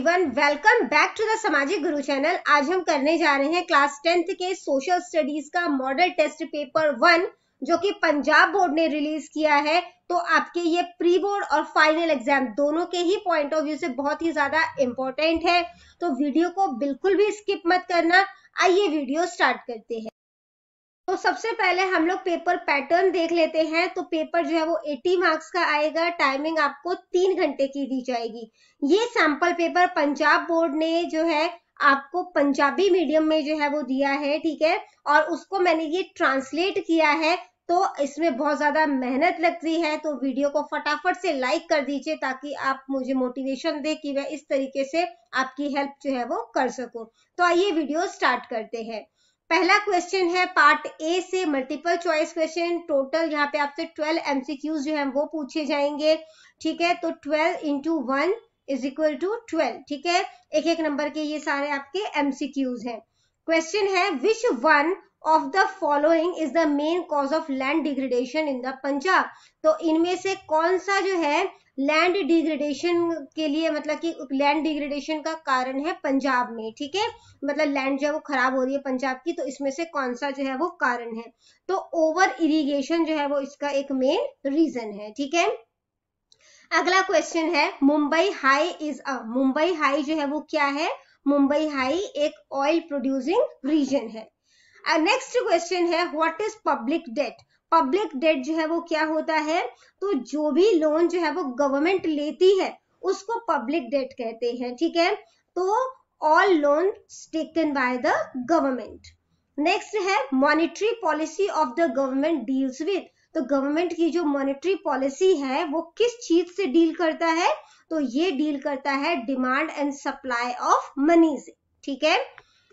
Welcome back to the सामाजिक गुरु channel. आज हम करने जा रहे हैं क्लास 10th के सोशल स्टडीज का मॉडल टेस्ट पेपर 1 जो कि पंजाब बोर्ड ने रिलीज किया है। तो आपके ये प्री बोर्ड और फाइनल एग्जाम दोनों के ही पॉइंट ऑफ व्यू से बहुत ही ज्यादा इंपॉर्टेंट है, तो वीडियो को बिल्कुल भी स्किप मत करना। आइए वीडियो स्टार्ट करते हैं। तो सबसे पहले हम लोग पेपर पैटर्न देख लेते हैं। तो पेपर जो है वो 80 मार्क्स का आएगा। टाइमिंग आपको 3 घंटे की दी जाएगी। ये सैंपल पेपर पंजाब बोर्ड ने जो है आपको पंजाबी मीडियम में जो है वो दिया है, ठीक है, और उसको मैंने ये ट्रांसलेट किया है। तो इसमें बहुत ज्यादा मेहनत लगती है, तो वीडियो को फटाफट से लाइक कर दीजिए ताकि आप मुझे मोटिवेशन दे कि मैं इस तरीके से आपकी हेल्प जो है वो कर सकूं। तो आइए वीडियो स्टार्ट करते हैं। पहला क्वेश्चन है पार्ट ए से मल्टीपल चॉइस क्वेश्चन। टोटल यहाँ पे आपसे 12 एमसीक्यूज जो है वो पूछे जाएंगे, ठीक है। तो 12 into 1 इज इक्वल टू 12, ठीक है। एक एक नंबर के ये सारे आपके एमसीक्यूज हैं। क्वेश्चन है which one of the following is the main cause of land degradation in the Punjab. तो इनमें से कौन सा जो है लैंड डिग्रेडेशन के लिए, मतलब कि लैंड डिग्रेडेशन का कारण है पंजाब में, ठीक है। मतलब लैंड जो है वो खराब हो रही है पंजाब की, तो इसमें से कौन सा जो है वो कारण है। तो ओवर इरिगेशन जो है वो इसका एक मेन रीजन है, ठीक है। अगला क्वेश्चन है Mumbai high is a. Mumbai high जो है वो क्या है? मुंबई हाई एक ऑयल प्रोड्यूसिंग रीजन है। नेक्स्ट क्वेश्चन है what is public debt. Public debt जो है वो क्या होता है? तो जो भी लोन जो है वो गवर्नमेंट लेती है उसको पब्लिक डेट कहते हैं, ठीक है। तो all loan taken by the government. Next है monetary policy of the government deals with. तो गवर्नमेंट की जो मॉनेटरी पॉलिसी है वो किस चीज से डील करता है? तो ये डील करता है demand and supply of money से, ठीक है।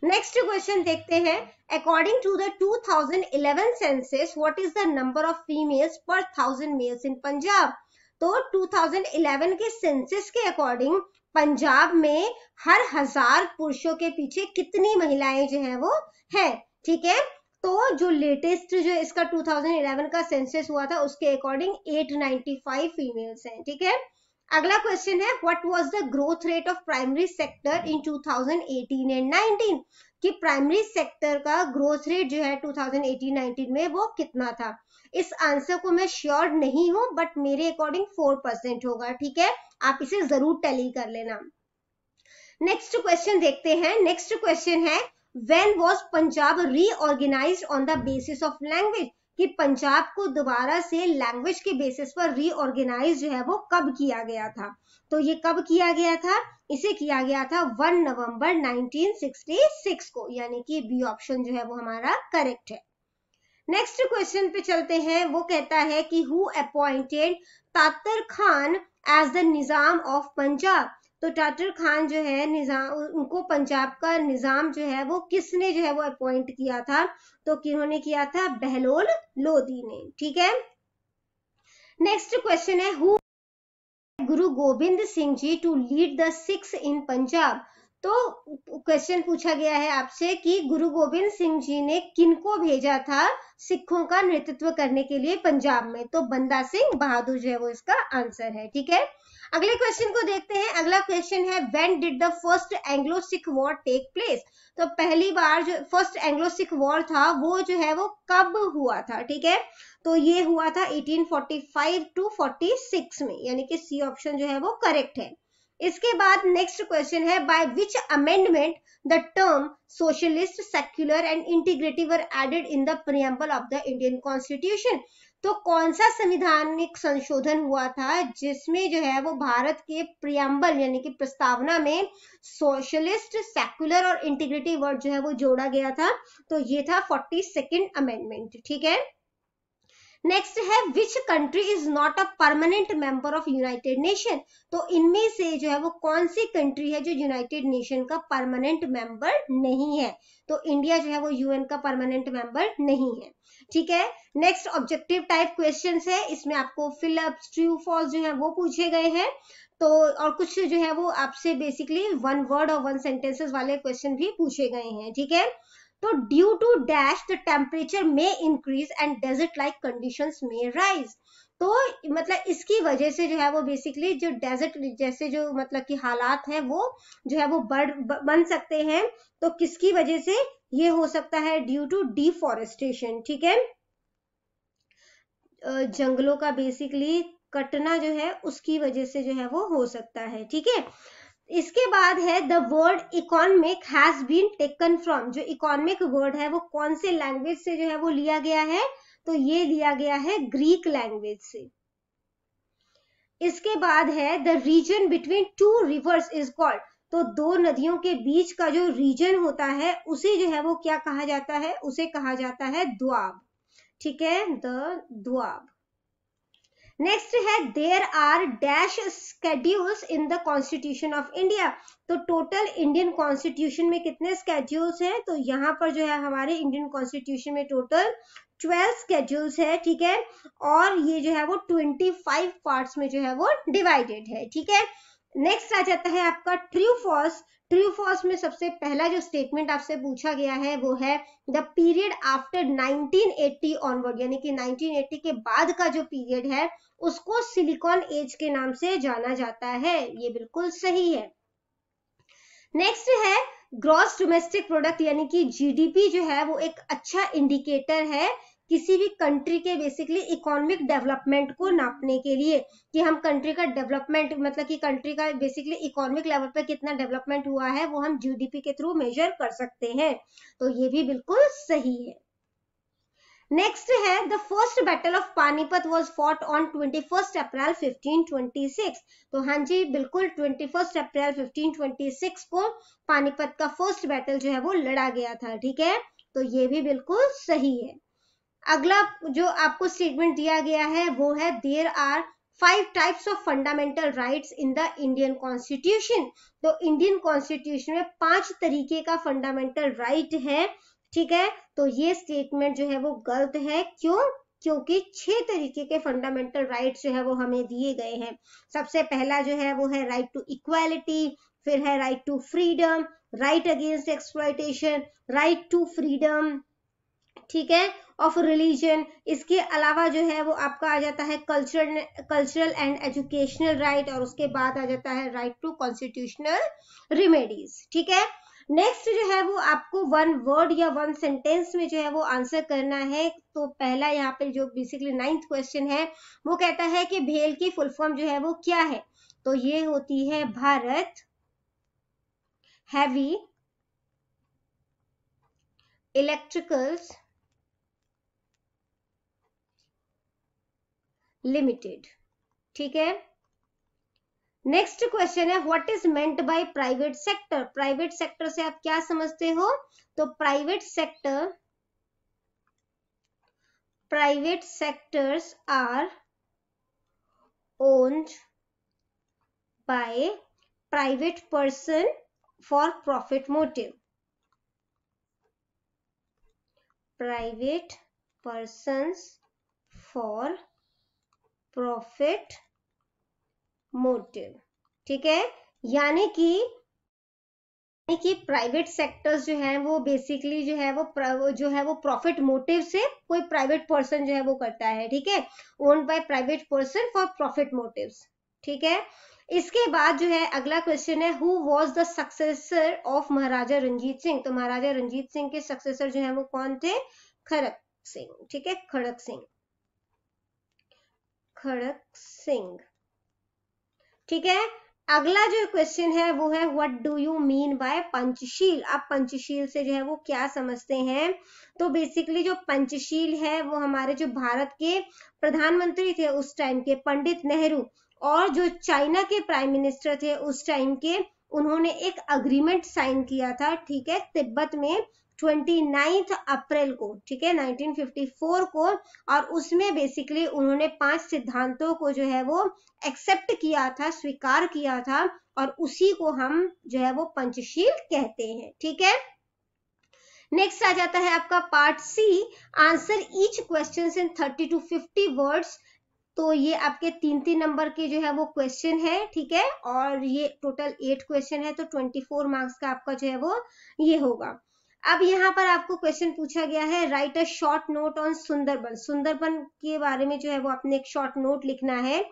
नेक्स्ट क्वेश्चन देखते हैं। According to the 2011 census what is the number of females per 1000 males in Punjab. तो 2011 के सेंसस के अकॉर्डिंग पंजाब में हर 1000 पुरुषों के पीछे कितनी महिलाएं जो है वो है, ठीक है। तो जो लेटेस्ट जो इसका 2011 का सेंसस हुआ था उसके अकॉर्डिंग 895 फीमेल्स हैं, ठीक है। अगला क्वेश्चन है what was the growth rate of primary sector in 2018 and 19। कि प्राइमरी सेक्टर का ग्रोथ रेट जो है 2018-19 में वो कितना था। इस आंसर को मैं श्योर नहीं हूं, बट मेरे अकॉर्डिंग 4% होगा, ठीक है। आप इसे जरूर टैली कर लेना। नेक्स्ट क्वेश्चन देखते हैं। नेक्स्ट क्वेश्चन है when was Punjab reorganized on the basis of language. कि पंजाब को दोबारा से लैंग्वेज के बेसिस पर रीऑर्गेनाइज जो है वो कब किया गया था। तो ये कब किया गया था? इसे किया गया था 1 नवंबर 1966 को, यानी कि बी ऑप्शन जो है वो हमारा करेक्ट है। नेक्स्ट क्वेश्चन पे चलते हैं। वो कहता है कि who appointed Tatar Khan as the Nizam of Punjab. तो तातर खान जो है निजाम, उनको पंजाब का निजाम जो है वो किसने जो है वो अपॉइंट किया था? तो किन्होंने किया था? बहलोल लोधी ने, ठीक है। नेक्स्ट क्वेश्चन है who Guru Gobind Singh ji to lead the Sikhs इन पंजाब। तो क्वेश्चन पूछा गया है आपसे कि गुरु गोबिंद सिंह जी ने किनको भेजा था सिखों का नेतृत्व करने के लिए पंजाब में। तो बंदा सिंह बहादुर जो है वो इसका आंसर है, ठीक है। अगले क्वेश्चन को देखते हैं। अगला क्वेश्चन है when did the first Anglo Sikh war take place. तो पहली बार जो फर्स्ट एंग्लो सिख वॉर था वो जो है वो कब हुआ था, ठीक है। तो ये हुआ था 1845 to 46 में, यानी कि सी ऑप्शन जो है वो करेक्ट है। इसके बाद नेक्स्ट क्वेश्चन है by which amendment the term socialist secular and integrative were added in the preamble of the Indian constitution. तो कौन सा संवैधानिक संशोधन हुआ था जिसमें जो है वो भारत के प्रीएम्बल यानी कि प्रस्तावना में सोशलिस्ट सेक्युलर और इंटीग्रेटिव वर्ड जो है वो जोड़ा गया था। तो ये था 42nd अमेंडमेंट, ठीक है। नेक्स्ट है which country is not a permanent member of United nation. तो इनमें से जो है वो कौन सी कंट्री है जो यूनाइटेड नेशन का परमानेंट मेंबर नहीं है। तो इंडिया जो है वो यूएन का परमानेंट मेंबर नहीं है, ठीक है। नेक्स्ट ऑब्जेक्टिव टाइप क्वेश्चंस है। इसमें आपको फिल अप ट्रू फॉल्स जो है वो पूछे गए हैं। तो और कुछ जो है वो आपसे बेसिकली 1 वर्ड और 1 सेंटेंसेस वाले क्वेश्चन भी पूछे गए हैं, ठीक है। तो due to dash the temperature में increase and desert like conditions में राइज। तो मतलब इसकी वजह से जो है वो बेसिकली जो डेजर्ट जैसे जो मतलब कि हालात हैं वो जो है वो बन सकते हैं। तो किसकी वजह से ये हो सकता है? ड्यू टू डिफॉरेस्टेशन, ठीक है, जंगलों का बेसिकली कटना जो है उसकी वजह से जो है वो हो सकता है, ठीक है। इसके बाद है the word economic has been taken from, जो इकोनॉमिक वर्ड है वो कौन से लैंग्वेज से जो है वो लिया गया है? तो ये लिया गया है ग्रीक लैंग्वेज से। इसके बाद है the region between two reverse is called, तो दो नदियों के बीच का जो रीजन होता है उसे जो है वो क्या कहा जाता है? उसे कहा जाता है द्वाब, ठीक है, द द्वाब। नेक्स्ट है there are dash schedules in the constitution of India, तो टोटल इंडियन कॉन्स्टिट्यूशन में कितने स्केड्यूल्स हैं? तो यहाँ पर जो है हमारे इंडियन कॉन्स्टिट्यूशन में टोटल 12 स्केड्यूल्स है, ठीक है, और ये जो है वो 25 पार्ट्स में जो है वो डिवाइडेड है, ठीक है। नेक्स्ट आ जाता है आपका ट्रू फॉल्स। ट्रू फॉल्स में सबसे पहला जो स्टेटमेंट आपसे पूछा गया है वो है द पीरियड आफ्टर 1980 ऑनवर्ड, यानी कि 1980 के बाद का जो पीरियड है उसको सिलिकॉन एज के नाम से जाना जाता है, ये बिल्कुल सही है। नेक्स्ट है ग्रॉस डोमेस्टिक प्रोडक्ट, यानी कि जीडीपी जो है वो एक अच्छा इंडिकेटर है किसी भी कंट्री के बेसिकली इकोनॉमिक डेवलपमेंट को नापने के लिए, कि हम कंट्री का डेवलपमेंट मतलब कि कंट्री का बेसिकली इकोनॉमिक लेवल पे कितना डेवलपमेंट हुआ है वो हम जीडीपी के थ्रू मेजर कर सकते हैं, तो ये भी बिल्कुल सही है। नेक्स्ट है the first battle of Panipat was fought on 21 अप्रैल 1526, तो हाँ जी बिल्कुल 21 अप्रैल 1526 को पानीपत का फर्स्ट बैटल जो है वो लड़ा गया था, ठीक है, तो ये भी बिल्कुल सही है। अगला जो आपको स्टेटमेंट दिया गया है वो है there are 5 types of fundamental rights in the Indian constitution, तो इंडियन कॉन्स्टिट्यूशन में 5 तरीके का फंडामेंटल राइट है, ठीक है, तो ये स्टेटमेंट जो है वो गलत है। क्यों? क्योंकि 6 तरीके के फंडामेंटल राइट्स जो है वो हमें दिए गए हैं। सबसे पहला जो है वो है राइट टू इक्वालिटी, फिर है right to freedom, right against exploitation, right to freedom, ठीक है, ऑफ रिलीजन। इसके अलावा जो है वो आपका आ जाता है कल्चरल एंड एजुकेशनल राइट, और उसके बाद आ जाता है राइट टू कॉन्स्टिट्यूशनल रिमेडीज, ठीक है। नेक्स्ट जो है वो आपको 1 वर्ड या 1 सेंटेंस में जो है वो आंसर करना है। तो पहला यहाँ पे जो बेसिकली 9th क्वेश्चन है वो कहता है कि भेल की फुल फॉर्म जो है वो क्या है? तो ये होती है भारत हैवी इलेक्ट्रिकल्स लिमिटेड, ठीक है। नेक्स्ट क्वेश्चन है what is meant by private sector, private sector से आप क्या समझते हो? तो private sectors are owned by private person for profit motive, private persons for profit motive, ठीक है, यानी कि प्राइवेट सेक्टर्स जो है वो बेसिकली जो है वो प्रॉफिट मोटिव से कोई प्राइवेट पर्सन जो है वो करता है, ठीक है, owned by private person for profit motives, ठीक है। इसके बाद जो है अगला क्वेश्चन है who was the successor of Maharaja Ranjit Singh, तो महाराजा रंजीत सिंह के सक्सेसर जो है वो कौन थे? खड़क सिंह, ठीक है, खड़क सिंह, ठीक है। अगला जो क्वेश्चन है वो है what do you mean by Panchsheel, आप पंचशील से जो है वो क्या समझते हैं? तो बेसिकली जो पंचशील है वो हमारे जो भारत के प्रधानमंत्री थे उस टाइम के पंडित नेहरू, और जो चाइना के प्राइम मिनिस्टर थे उस टाइम के, उन्होंने एक अग्रीमेंट साइन किया था, ठीक है, तिब्बत में 29 अप्रैल को, ठीक है, 1954 को, और उसमें बेसिकली उन्होंने 5 सिद्धांतों को जो है वो एक्सेप्ट किया था, स्वीकार किया था, और उसी को हम जो है वो पंचशील कहते हैं, ठीक है। नेक्स्ट आ जाता है आपका part C, answer each question in 30 to 50 words, तो ये आपके 3 नंबर के जो है वो क्वेश्चन है, ठीक है, और ये टोटल 8 क्वेश्चन है, तो 24 मार्क्स का आपका जो है वो ये होगा। अब यहाँ पर आपको क्वेश्चन पूछा गया है, right a short note on Sundarban. Sundarban के बारे में जो है वो आपने एक शॉर्ट नोट लिखना है।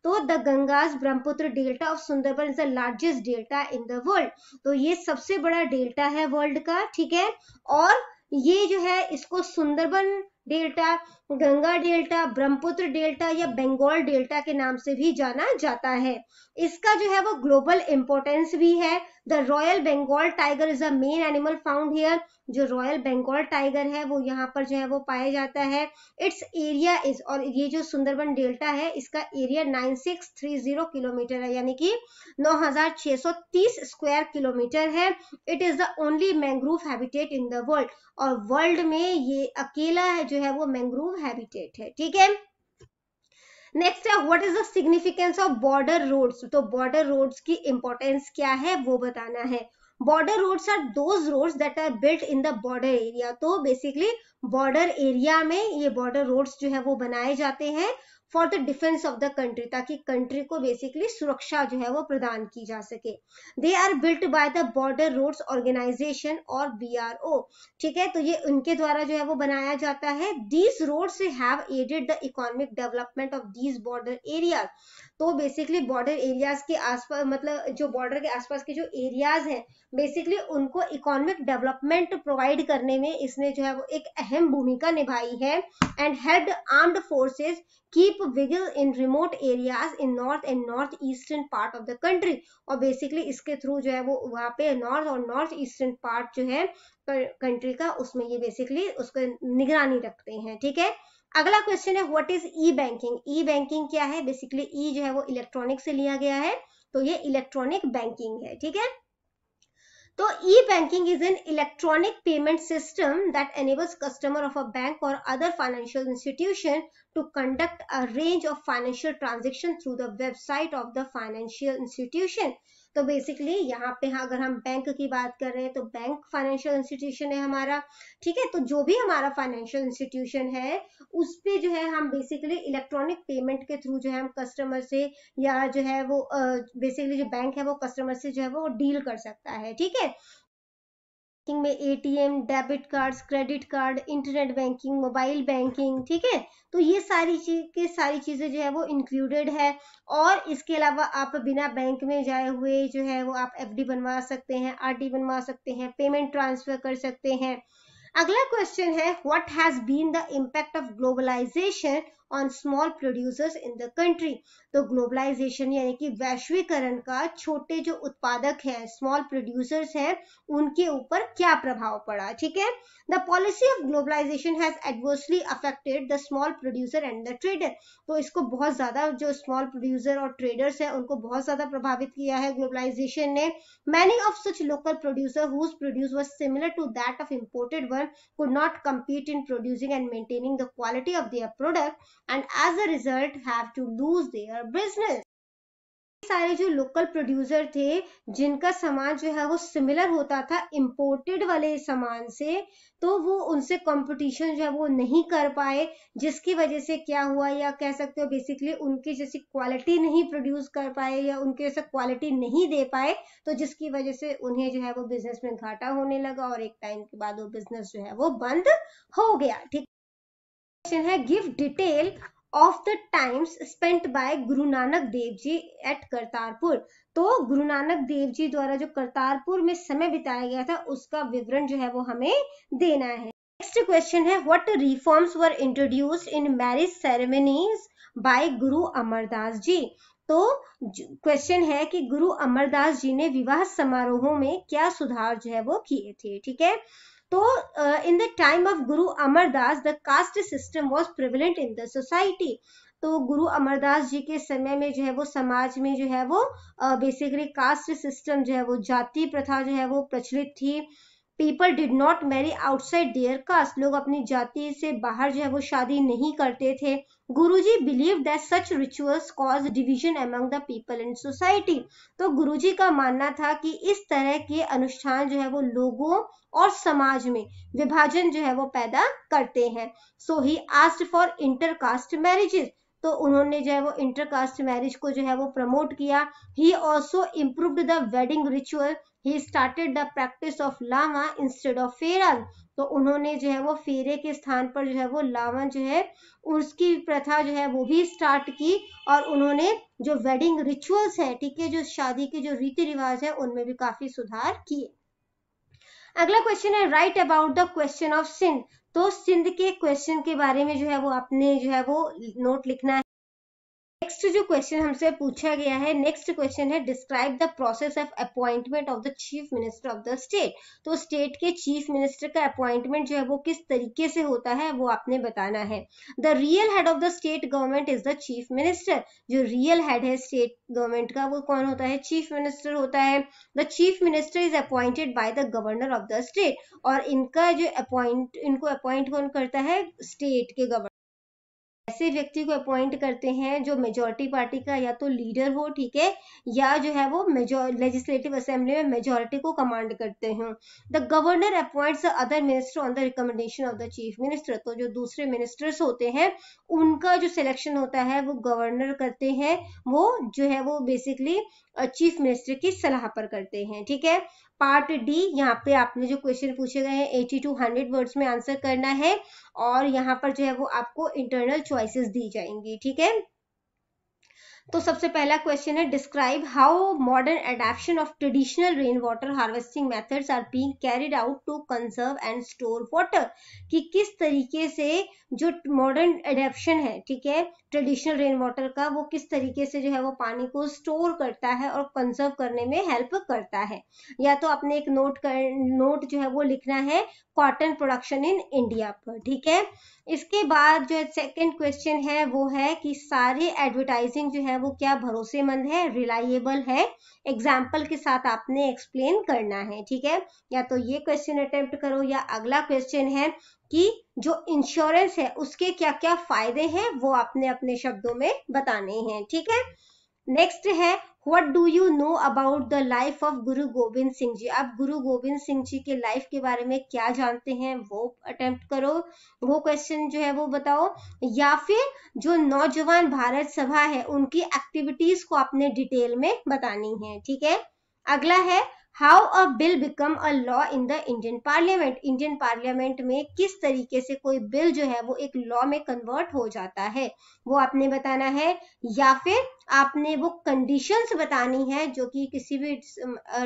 तो the Ganges Brahmaputra delta of Sundarban is the largest delta in the world. तो ये सबसे बड़ा डेल्टा है वर्ल्ड का, ठीक है। और ये जो है इसको Sundarban delta, Ganga delta, Brahmaputra delta या बंगाल डेल्टा के नाम से भी जाना जाता है। इसका जो है वो ग्लोबल इंपॉर्टेंस भी है। The royal Bengal tiger is a main animal found here. जो रॉयल बंगाल टाइगर है वो यहाँ पर जो है वो पाया जाता है। इट्स एरिया इज, और ये जो सुंदरबन डेल्टा है इसका एरिया 9630 किलोमीटर है, यानी कि 9630 स्क्वायर किलोमीटर है। It is the only mangrove habitat in the world, और वर्ल्ड में ये अकेला है जो है वो मैंग्रोव हैबिटेट है, ठीक है। नेक्स्ट है, what is the significance of border roads. तो बॉर्डर रोड्स की इंपॉर्टेंस क्या है वो बताना है। Border roads are those roads that are built in the border area. तो बेसिकली बॉर्डर एरिया में ये बॉर्डर रोड्स जो है वो बनाए जाते हैं for the defence of the country, ताकि कंट्री को बेसिकली सुरक्षा जो है वो प्रदान की जा सके। They are built by the border roads organisation और BRO, ठीक है। तो ये उनके द्वारा जो है वो बनाया जाता है। These roads have added the economic development of these border areas. तो बेसिकली बॉर्डर एरियाज के आसपास, मतलब जो बॉर्डर के आसपास के जो एरियाज हैं, बेसिकली उनको इकोनॉमिक डेवलपमेंट प्रोवाइड करने में इसने जो है वो एक अहम भूमिका निभाई है। And helped armed forces keep vigil in remote areas in north and north eastern part of the country. और बेसिकली इसके थ्रू जो है वो वहां पे नॉर्थ और नॉर्थ ईस्टर्न पार्ट जो है कंट्री का, उसमें ये बेसिकली उसको निगरानी रखते हैं, ठीक है। अगला क्वेश्चन है, what is E banking. E banking क्या है। बेसिकली ई जो है वो इलेक्ट्रॉनिक से लिया गया है, तो ये इलेक्ट्रॉनिक बैंकिंग है, ठीक है। तो e banking is an electronic payment system that enables customer of a bank or other financial institution to conduct a range of financial transaction through the website of the financial institution। तो basically यहाँ पे अगर हम bank की बात कर रहे हैं तो बैंक फाइनेंशियल इंस्टीट्यूशन है हमारा, ठीक है। तो जो भी हमारा फाइनेंशियल इंस्टीट्यूशन है उस पे जो है हम बेसिकली इलेक्ट्रॉनिक पेमेंट के थ्रू जो है हम कस्टमर से, या जो है वो बेसिकली जो बैंक है वो कस्टमर से जो है वो डील कर सकता है, ठीक है। बैंकिंग में ATM, debit cards, credit card, internet banking, mobile banking, ठीक है। तो ये सारी चीजें जो है वो इंक्लूडेड है। और इसके अलावा आप बिना बैंक में जाए हुए जो है वो आप FD बनवा सकते हैं, RD बनवा सकते हैं, पेमेंट ट्रांसफर कर सकते हैं। अगला क्वेश्चन है, what has been the impact of globalisation on small producers in the country. तो ग्लोबलाइजेशन यानी कि वैश्वीकरण का छोटे जो उत्पादक हैं, स्मॉल प्रोड्यूसर्स हैं, उनके ऊपर क्या प्रभाव पड़ा, ठीक है। The policy of globalisation has adversely affected the small producer and the trader. तो इसको बहुत ज्यादा, जो स्मॉल प्रोड्यूसर और ट्रेडर्स हैं उनको बहुत ज्यादा प्रभावित किया है ग्लोबलाइजेशन ने। Many of such local producer whose produce was similar to that of imported one could not compete in producing and maintaining the quality of their product, and as a result have to lose their business। सारे जो local producer थे जिनका सामान जो है वो similar होता था इंपोर्टेड वाले सामान से, तो वो उनसे कंपटीशन जो है वो नहीं कर पाए, जिसकी वजह से क्या हुआ, या कह सकते हो बेसिकली उनकी जैसी क्वालिटी नहीं प्रोड्यूस कर पाए या उनके जैसा क्वालिटी नहीं दे पाए, तो जिसकी वजह से उन्हें जो है वो बिजनेस में घाटा होने लगा और एक टाइम के बाद वो बिजनेस जो है वो बंद हो गया, ठीक है। Give detail of the times spent by Guru Nanak Dev ji at Kartarpur. तो गुरु नानक देव जी द्वारा जो करतारपुर में समय बिताया गया था उसका विवरण जो है वो हमें देना है। नेक्स्ट क्वेश्चन है, what reforms were introduced in marriage ceremonies by Guru Amardas जी। तो क्वेश्चन है कि गुरु अमरदास जी ने विवाह समारोहों में क्या सुधार जो है वो किए थे, ठीक है। तो in the time of Guru Amar Das the caste system was prevalent in the society. तो गुरु अमरदास जी के समय में जो है वो समाज में जो है वो बेसिकली कास्ट सिस्टम जो है वो जाति प्रथा जो है वो प्रचलित थी। People did not marry outside their caste. लोग अपनी जाति से बाहर जो है वो शादी नहीं करते थे। गुरुजी believe that such rituals cause division among the people in society. तो गुरुजी का मानना था कि इस तरह के अनुष्ठान जो है वो लोगों और समाज में विभाजन जो है वो पैदा करते हैं। So he asked for intercaste marriages. तो उन्होंने जो है वो इंटरकास्ट मैरिज को जो है वो प्रमोट किया। He also improved the wedding ritual he started the practice of lava instead of फेरा। तो उन्होंने जो है वो फेरे के स्थान पर जो है वो लावा जो है उसकी प्रथा जो है वो भी स्टार्ट की, और उन्होंने जो वेडिंग रिचुअल्स है, ठीक है, जो शादी के जो रीति रिवाज है उनमें भी काफी सुधार किए। अगला क्वेश्चन है write about the question of Sindh. तो सिंध के क्वेश्चन के बारे में जो है वो आपने जो है वो नोट लिखना है। नेक्स्ट जो क्वेश्चन हमसे पूछा गया है, नेक्स्ट क्वेश्चन है describe the process of appointment of the chief minister of the state. तो स्टेट के चीफ मिनिस्टर का अपॉइंटमेंट जो है वो किस तरीके से होता है वो आपने बताना है। The real head of the state government is the chief minister. जो रियल हेड है स्टेट गवर्नमेंट का वो कौन होता है, चीफ मिनिस्टर होता है। The chief minister is appointed by the governor of the state, और इनका जो इनको अपॉइंट कौन करता है, स्टेट के गवर्नर ऐसे व्यक्ति को अपॉइंट करते हैं जो मेजॉरिटी पार्टी का या तो लीडर हो, ठीक है, या जो है वो लेजिस्लेटिव असेंबली में मेजॉरिटी को कमांड करते हो। The governor appoints the other minister on the recommendation of the chief minister. तो जो दूसरे मिनिस्टर्स होते हैं उनका जो सिलेक्शन होता है वो गवर्नर करते हैं, वो जो है वो बेसिकली चीफ मिनिस्टर की सलाह पर करते हैं, ठीक है। पार्ट डी, यहाँ पे आपने जो क्वेश्चन पूछे गए हैं 80 to 100 वर्ड्स में आंसर करना है, और यहाँ पर जो है वो आपको इंटरनल चॉइसेस दी जाएंगी, ठीक है। तो सबसे पहला क्वेश्चन है describe how modern adaption of traditional rain water harvesting methods are being carried out to conserve and store water. कि किस तरीके से जो मॉडर्न एडेप्शन है, ठीक है, ट्रेडिशनल रेन वाटर का, वो किस तरीके से जो है वो पानी को स्टोर करता है और कंजर्व करने में हेल्प करता है। या तो आपने एक नोट जो है वो लिखना है कॉटन प्रोडक्शन इन इंडिया पर, ठीक है। इसके बाद जो सेकंड क्वेश्चन है वो है कि सारे एडवर्टाइजिंग जो है वो क्या भरोसेमंद है, रिलायबल है। एग्जाम्पल के साथ आपने एक्सप्लेन करना है, ठीक है। या तो ये क्वेश्चन अटेम्प्ट करो, या अगला क्वेश्चन है कि जो इंश्योरेंस है उसके क्या क्या फायदे हैं वो आपने अपने शब्दों में बताने हैं, ठीक है। नेक्स्ट है what do you know about the life of गुरु गोविंद सिंह जी। आप गुरु गोविंद सिंह जी के लाइफ के बारे में क्या जानते हैं वो अटेम्प्ट करो, वो क्वेश्चन जो है वो बताओ। या फिर जो नौजवान भारत सभा है उनकी एक्टिविटीज को आपने डिटेल में बतानी है, ठीक है। अगला है how a bill become a law in the Indian parliament. Indian parliament में किस तरीके से कोई बिल जो है वो एक लॉ में कन्वर्ट हो जाता है वो आपने बताना है। या फिर आपने वो कंडीशंस बतानी है जो कि किसी भी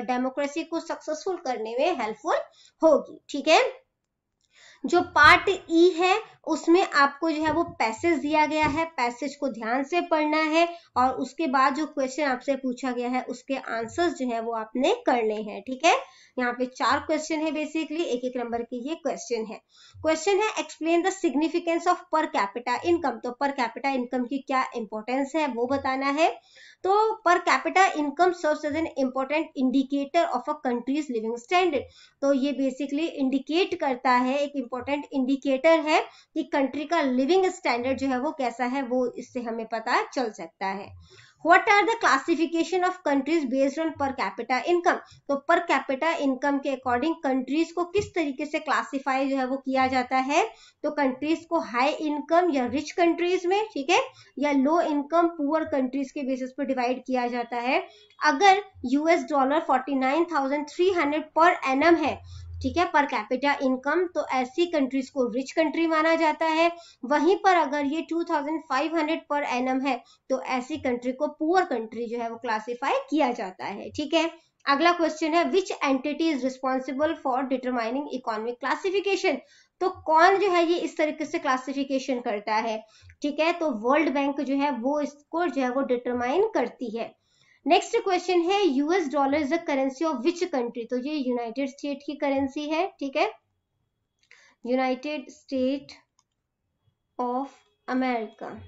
डेमोक्रेसी को सक्सेसफुल करने में हेल्पफुल होगी, ठीक है। जो पार्ट ई है उसमें आपको जो है वो पैसेज दिया गया है, पैसेज को ध्यान से पढ़ना है, और उसके बाद जो क्वेश्चन आपसे पूछा गया है उसके आंसर्स जो है वो आपने करने हैं, ठीक है। यहाँ पे 4 क्वेश्चन है, बेसिकली एक एक नंबर के ये क्वेश्चन है। क्वेश्चन है एक्सप्लेन द सिग्निफिकेंस ऑफ पर कैपिटा इनकम। तो पर कैपिटा इनकम की क्या इंपॉर्टेंस है वो बताना है। तो per capita income serves as an important indicator of a country's living standard. तो ये बेसिकली इंडिकेट करता है, एक इंपॉर्टेंट इंडिकेटर है कि कंट्री का लिविंग स्टैंडर्ड जो है वो कैसा है, वो इससे हमें पता चल सकता है। What are the classification of countries based on per capita income? तो per capita income के अकॉर्डिंग कंट्रीज को किस तरीके से क्लासिफाई जो है वो किया जाता है। तो कंट्रीज को हाई इनकम या रिच कंट्रीज में, ठीक है, या लो इनकम पुअर कंट्रीज के बेसिस पर डिवाइड किया जाता है। अगर $49,300 पर एनम है, ठीक है, पर कैपिटा इनकम, तो ऐसी कंट्रीज को रिच कंट्री माना जाता है। वहीं पर अगर ये 2500 पर एनम है तो ऐसी कंट्री को पुअर कंट्री जो है वो क्लासिफाई किया जाता है, ठीक है। अगला क्वेश्चन है which entity is responsible for determining economic classification. तो कौन जो है ये इस तरीके से क्लासिफिकेशन करता है, ठीक है। तो वर्ल्ड बैंक जो है वो इसको जो है वो डिटरमाइन करती है। नेक्स्ट क्वेश्चन है US dollar is the currency of which country. तो ये यूनाइटेड स्टेट की करेंसी है, ठीक है, United state of America.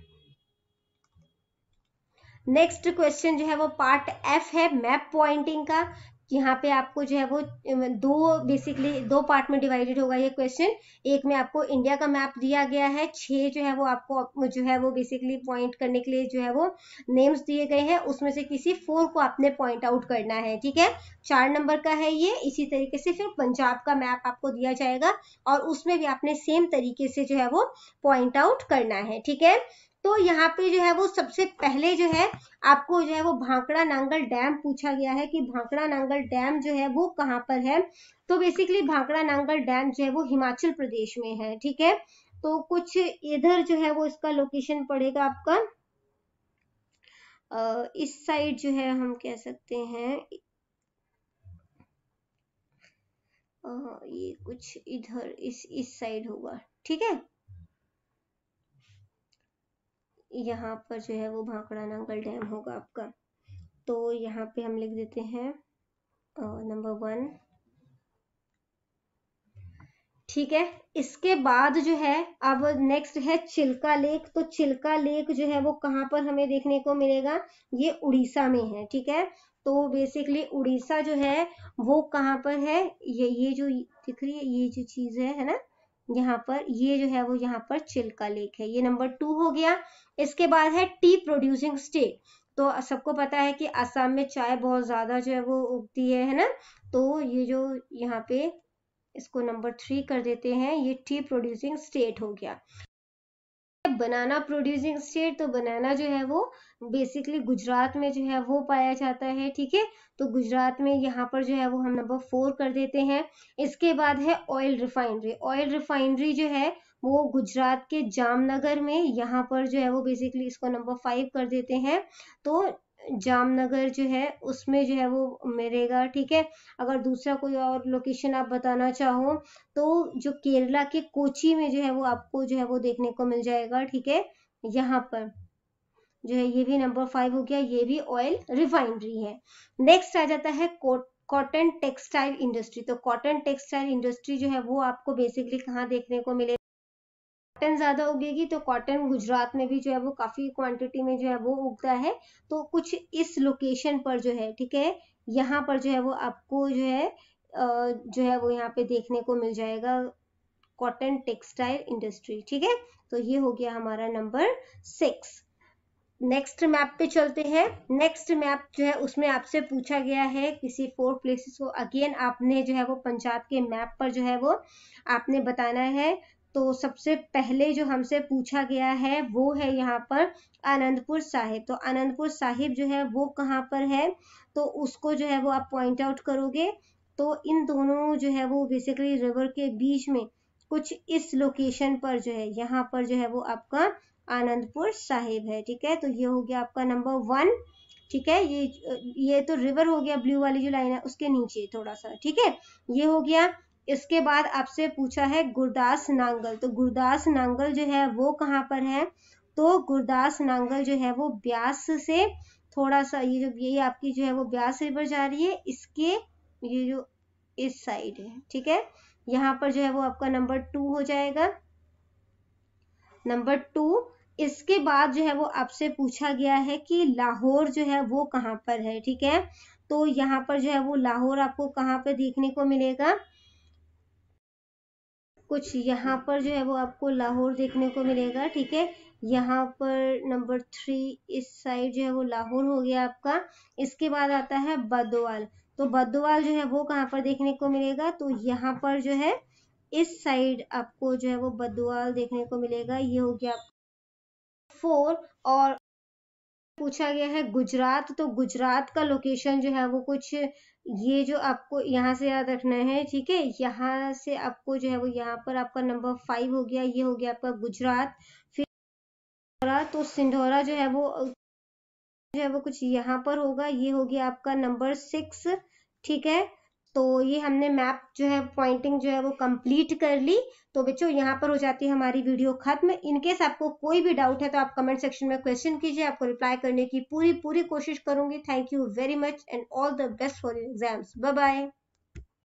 Next question जो है वो पार्ट एफ है मैप पॉइंटिंग का। यहाँ पे आपको जो है वो दो पार्ट में डिवाइडेड होगा ये क्वेश्चन। एक में आपको इंडिया का मैप दिया गया है, 6 जो है वो आपको जो है वो बेसिकली पॉइंट करने के लिए जो है वो नेम्स दिए गए हैं, उसमें से किसी 4 को आपने पॉइंट आउट करना है, ठीक है। 4 नंबर का है ये। इसी तरीके से फिर पंजाब का मैप आपको दिया जाएगा और उसमें भी आपने सेम तरीके से जो है वो पॉइंट आउट करना है, ठीक है। तो यहाँ पे जो है वो सबसे पहले जो है आपको जो है वो भांकड़ा नांगल डैम पूछा गया है कि भांकड़ा नांगल डैम जो है वो कहाँ पर है। तो बेसिकली भांकड़ा नांगल डैम जो है वो हिमाचल प्रदेश में है, ठीक है। तो कुछ इधर जो है वो इसका लोकेशन पड़ेगा आपका इस साइड जो है हम कह सकते हैं ये कुछ इधर इस साइड होगा, ठीक है। यहाँ पर जो है वो भांकड़ा नांगल डैम होगा आपका। तो यहाँ पे हम लिख देते हैं नंबर 1, ठीक है। इसके बाद जो है अब नेक्स्ट है चिल्का लेक। तो चिल्का लेक जो है वो कहाँ पर हमें देखने को मिलेगा, ये उड़ीसा में है, ठीक है। तो बेसिकली उड़ीसा जो है वो कहाँ पर है, ये जो दिख रही है ये जो चीज है ना, यहाँ पर ये जो है वो यहाँ पर चिल्का लेक है। ये नंबर 2 हो गया। इसके बाद है टी प्रोड्यूसिंग स्टेट। तो सबको पता है कि असम में चाय बहुत ज्यादा जो है वो उगती है ना। तो ये जो यहाँ पे इसको नंबर 3 कर देते हैं, ये टी प्रोड्यूसिंग स्टेट हो गया। बनाना प्रोड्यूसिंग स्टेट, तो बनाना जो है वो बेसिकली गुजरात में जो है वो पाया जाता है, ठीक है। तो गुजरात में यहाँ पर जो है वो हम नंबर 4 कर देते हैं। इसके बाद है ऑयल रिफाइनरी। ऑयल रिफाइनरी जो है वो गुजरात के जामनगर में, यहाँ पर जो है वो बेसिकली इसको नंबर 5 कर देते हैं। तो जामनगर जो है उसमें जो है वो मिलेगा, ठीक है। अगर दूसरा कोई और लोकेशन आप बताना चाहो तो जो केरला के कोची में जो है वो आपको जो है वो देखने को मिल जाएगा, ठीक है। यहाँ पर जो है ये भी नंबर 5 हो गया, ये भी ऑयल रिफाइनरी है। नेक्स्ट आ जाता है कॉटन टेक्सटाइल इंडस्ट्री। तो कॉटन टेक्सटाइल इंडस्ट्री जो है वो आपको बेसिकली कहाँ देखने को मिलेगा, कॉटन ज्यादा उगेगी तो कॉटन गुजरात में भी जो है वो काफी क्वांटिटी में जो है वो उगता है। तो कुछ इस लोकेशन पर जो है, ठीक है, यहाँ पर जो है वो आपको जो है वो यहाँ पे देखने को मिल जाएगा कॉटन टेक्सटाइल इंडस्ट्री, ठीक है। तो ये हो गया हमारा नंबर 6। नेक्स्ट मैप पे चलते हैं। नेक्स्ट मैप जो है उसमें आपसे पूछा गया है किसी 4 प्लेसेस को अगेन आपने जो है वो पंजाब के मैप पर जो है वो आपने बताना है। तो सबसे पहले जो हमसे पूछा गया है वो है यहाँ पर आनंदपुर साहिब। तो आनंदपुर साहिब जो है वो कहाँ पर है, तो उसको जो है वो आप पॉइंट आउट करोगे। तो इन दोनों जो है वो बेसिकली रिवर के बीच में कुछ इस लोकेशन पर जो है यहाँ पर जो है वो आपका आनंदपुर साहिब है, ठीक है। तो ये हो गया आपका नंबर 1, ठीक है। ये तो रिवर हो गया, ब्लू वाली जो लाइन है उसके नीचे थोड़ा सा, ठीक है, ये हो गया। इसके बाद आपसे पूछा है गुरदास नांगल। तो गुरदास नांगल जो है वो कहाँ पर है, तो गुरदास नांगल जो है वो ब्यास से थोड़ा सा, ये आपकी जो है वो ब्यास रिवर जा रही है, इसके ये जो इस साइड है, ठीक है। यहाँ पर जो है वो आपका नंबर 2 हो जाएगा, नंबर 2। इसके बाद जो है वो आपसे पूछा गया है कि लाहौर जो है वो कहाँ पर है, ठीक है। तो यहाँ पर जो है वो लाहौर आपको कहाँ पे देखने को मिलेगा, कुछ यहाँ पर जो है वो आपको लाहौर देखने को मिलेगा, ठीक है। यहाँ पर नंबर 3 इस साइड जो है वो लाहौर हो गया आपका। इसके बाद आता है बद्वाल। तो बद्वाल जो है वो कहाँ पर देखने को मिलेगा, तो यहाँ पर जो है इस साइड आपको जो है वो बद्वाल देखने को मिलेगा। ये हो गया 4। और पूछा गया है गुजरात। तो गुजरात का लोकेशन जो है वो कुछ ये जो आपको यहाँ से याद रखना है, ठीक है। यहाँ से आपको जो है वो यहाँ पर आपका नंबर 5 हो गया, ये हो गया आपका गुजरात। फिर तो सिंधौरा जो है वो कुछ यहाँ पर होगा, ये हो गया आपका नंबर 6, ठीक है। तो ये हमने मैप जो है पॉइंटिंग जो है वो कंप्लीट कर ली। तो बच्चों यहाँ पर हो जाती है हमारी वीडियो खत्म। इनकेस आपको कोई भी डाउट है तो आप कमेंट सेक्शन में क्वेश्चन कीजिए, आपको रिप्लाई करने की पूरी कोशिश करूंगी। Thank you very much and all the best for your exams. Bye bye.